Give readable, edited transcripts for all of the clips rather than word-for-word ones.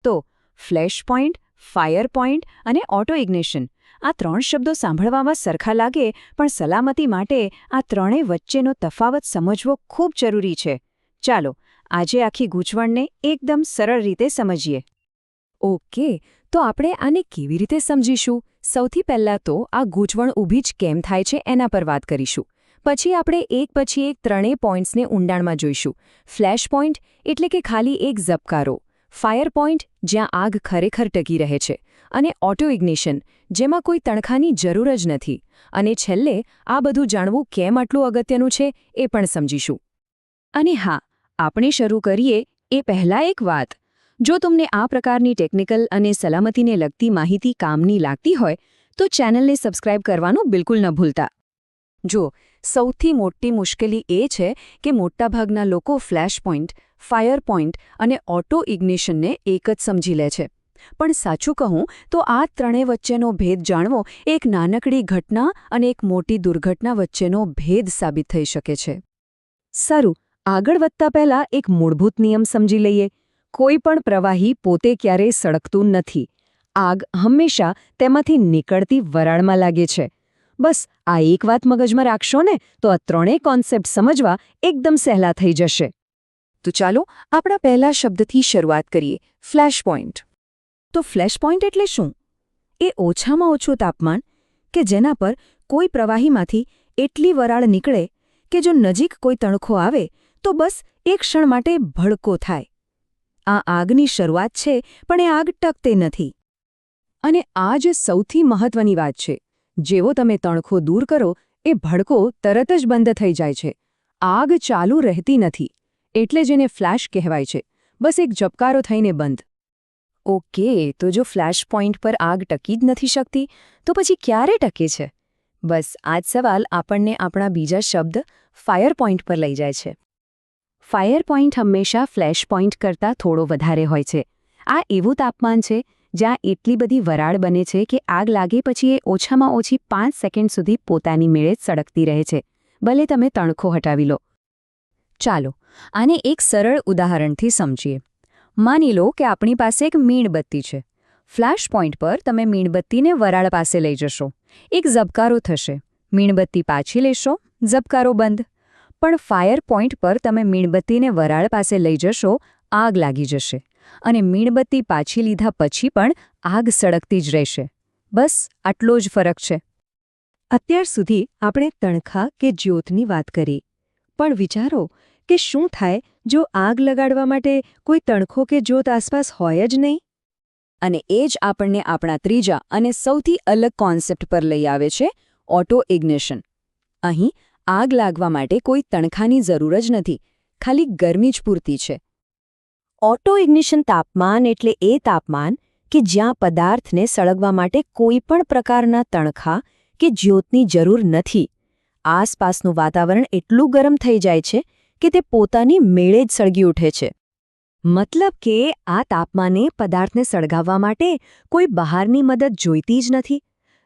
તો flash point, fire point અને auto ignition આ 3 શબ્દો સાંભળવામાં સરખા લાગે, પણ સલામતી માટે આ ત્રણેય વચ્ચેનો તફાવત સમજવો ખૂબ જરૂરી છે. ચાલો આજે આખી ગૂંચવણને એકદમ સરળ રીતે સમજીએ. ઓકે, તો આપણે આને કેવી રીતે સમજીશું? સૌથી પહેલાં તો આ ગૂંચવણ ઊભી જ કેમ થાય છે એના પર વાત કરીશું. પછી આપણે એક પછી એક ત્રણેય પોઈન્ટ્સને ઊંડાણમાં જોઈશું. ફ્લેશ પોઈન્ટ એટલે કે ખાલી એક ઝબકારો, ફાયર પોઈન્ટ જ્યાં આગ ખરેખર ટકી રહે છે, અને ઓટો ઇગ્નિશન જેમાં કોઈ તણખાની જરૂર જ નથી. અને છેલ્લે આ બધું જાણવું કેમ આટલું અગત્યનું છે એ પણ સમજીશું. અને હા, આપણે શરૂ કરીએ એ પહેલાં એક વાત. જો તમને આ પ્રકારની ટેકનિકલ અને સલામતીને લગતી માહિતી કામની લાગતી હોય તો ચેનલને સબસ્ક્રાઇબ કરવાનું બિલકુલ ન ભૂલતા. જો સૌથી મોટી મુશ્કેલી એ છે કે મોટાભાગના લોકો ફ્લેશ પોઈન્ટ, ફાયર પોઈન્ટ અને ઓટો ઇગ્નિશનને એક જ સમજી લે છે. પણ સાચું કહું તો આ ત્રણેય વચ્ચેનો ભેદ જાણવો એક નાનકડી ઘટના અને એક મોટી દુર્ઘટના વચ્ચેનો ભેદ સાબિત થઈ શકે છે. સારું, આગળ વધતા પહેલાં એક મૂળભૂત નિયમ સમજી લઈએ. કોઈ પણ પ્રવાહી પોતે ક્યારેય સળગતું નથી. આગ હંમેશા તેમાંથી નીકળતી વરાળમાં લાગે છે. બસ આ એક વાત મગજમાં રાખશો ને તો આ ત્રણેય કોન્સેપ્ટ સમજવા એકદમ સહેલા થઈ જશે. તો ચાલો આપણા પહેલા શબ્દથી શરૂઆત કરીએ, ફ્લેશ પોઈન્ટ. તો ફ્લેશ પોઈન્ટ એટલે શું? એ ઓછામાં ઓછું તાપમાન કે જેના પર કોઈ પ્રવાહીમાંથી એટલી વરાળ નીકળે કે જો નજીક કોઈ તણખો આવે તો બસ એક ક્ષણ માટે ભડકો થાય. આ આગની શરૂઆત છે, પણ એ આગ ટકતે નથી. અને આ જ સૌથી મહત્વની વાત છે. જેવો તમે તણખો દૂર કરો એ ભડકો તરત જ બંધ થઈ જાય છે. આગ ચાલુ રહેતી નથી. એટલે જેને ફ્લેશ કહેવાય છે, બસ એક ઝબકારો થઈને બંધ. ઓકે, તો જો ફ્લેશ પોઈન્ટ પર આગ ટકી જ નથી શકતી તો પછી ક્યારે ટકે છે? બસ આ જ સવાલ આપણને આપણા બીજા શબ્દ ફાયર પોઈન્ટ પર લઈ જાય છે. ફાયર પોઈન્ટ હંમેશા ફ્લેશ પોઈન્ટ કરતાં થોડો વધારે હોય છે. આ એવું તાપમાન છે જ્યાં એટલી બધી વરાળ બને છે કે આગ લાગે પછી એ ઓછામાં ઓછી 5 સેકન્ડ સુધી પોતાની મેળે જ સળગતી રહે છે, ભલે તમે તણખો હટાવી લો. ચાલો આને એક સરળ ઉદાહરણથી સમજીએ. માની લો કે આપણી પાસે એક મીણબત્તી છે. ફ્લેશ પોઈન્ટ પર તમે મીણબત્તીને વરાળ પાસે લઈ જશો. એક ઝબકારો થશે, મીણબત્તી પાછી લેશો, ઝબકારો બંધ. પણ ફાયર પોઈન્ટ પર તમે મીણબત્તીને વરાળ પાસે લઈ જશો, આગ લાગી જશે. અને મીણબત્તી પાછી લીધા પછી પણ આગ સળગતી જ રહેશે. બસ આટલો જ ફરક છે. અત્યાર સુધી આપણે તણખા કે જ્યોતની વાત કરી. પણ વિચારો કે શું થાય જો આગ લગાડવા માટે કોઈ તણખો કે જ્યોત આસપાસ હોય જ નહીં? અને એ જ આપણને આપણા ત્રીજા અને સૌથી અલગ કોન્સેપ્ટ પર લઈ આવે છે, ઓટો ઇગ્નિશન. અહીં આગ લાગવા માટે કોઈ તણખાની જરૂર જ નથી, ખાલી ગરમી જ પૂરતી છે. ઓટો ઇગ્નિશન તાપમાન એટલે એ તાપમાન કે જ્યાં પદાર્થને સળગવા માટે કોઈ પણ પ્રકારના તણખા કે જ્યોતની જરૂર નથી. આસપાસનું વાતાવરણ એટલું ગરમ થઈ જાય છે કે તે પોતાની મેળે જ સળગી ઉઠે છે. મતલબ કે આ તાપમાને પદાર્થને સળગાવવા માટે કોઈ બહારની મદદ જોઈતી જ નથી.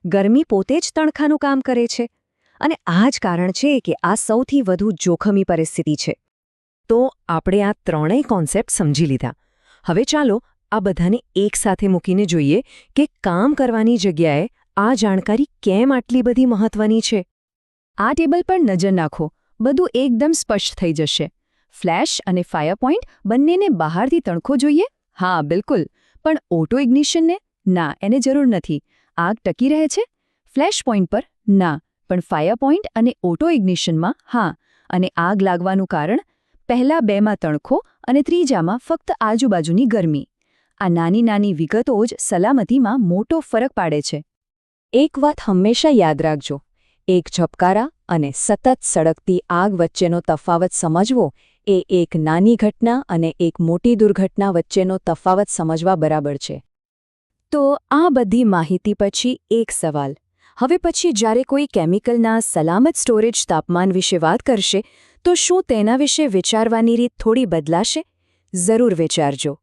ગરમી પોતે જ તણખાનું કામ કરે છે. અને આ જ કારણ છે કે આ સૌથી વધુ જોખમી પરિસ્થિતિ છે. તો આપણે આ ત્રણેય કોન્સેપ્ટ સમજી લીધા. હવે ચાલો આ બધાને એકસાથે મૂકીને જોઈએ કે કામ કરવાની જગ્યાએ આ જાણકારી કેમ આટલી બધી મહત્વની છે. આ ટેબલ પર નજર નાખો, બધું એકદમ સ્પષ્ટ થઈ જશે. ફ્લેશ અને ફાયર પોઈન્ટ બંનેને બહારથી તણખો જોઈએ? હા, બિલકુલ. પણ ઓટો ઇગ્નિશનને? ના, એને જરૂર નથી. આગ ટકી રહે છે? ફ્લેશ પોઈન્ટ પર? ના. પણ ફાયર પોઈન્ટ અને ઓટો ઇગ્નિશનમાં હા. અને આગ લાગવાનું કારણ? પહેલા બેમાં તણખો અને ત્રીજામાં ફક્ત આજુબાજુની ગરમી. આ નાની નાની વિગતો જ સલામતીમાં મોટો ફરક પાડે છે. એક વાત હંમેશા યાદ રાખજો, એક ઝબકારા અને સતત સળગતી આગ વચ્ચેનો તફાવત સમજવો એ એક નાની ઘટના અને એક મોટી દુર્ઘટના વચ્ચેનો તફાવત સમજવા બરાબર છે. તો આ બધી માહિતી પછી એક સવાલ. હવે પછી જ્યારે કોઈ કેમિકલના સલામત સ્ટોરેજ તાપમાન વિશે વાત કરશે તો શું તેના વિશે વિચારવાની રીત થોડી બદલાશે? જરૂર વિચારજો.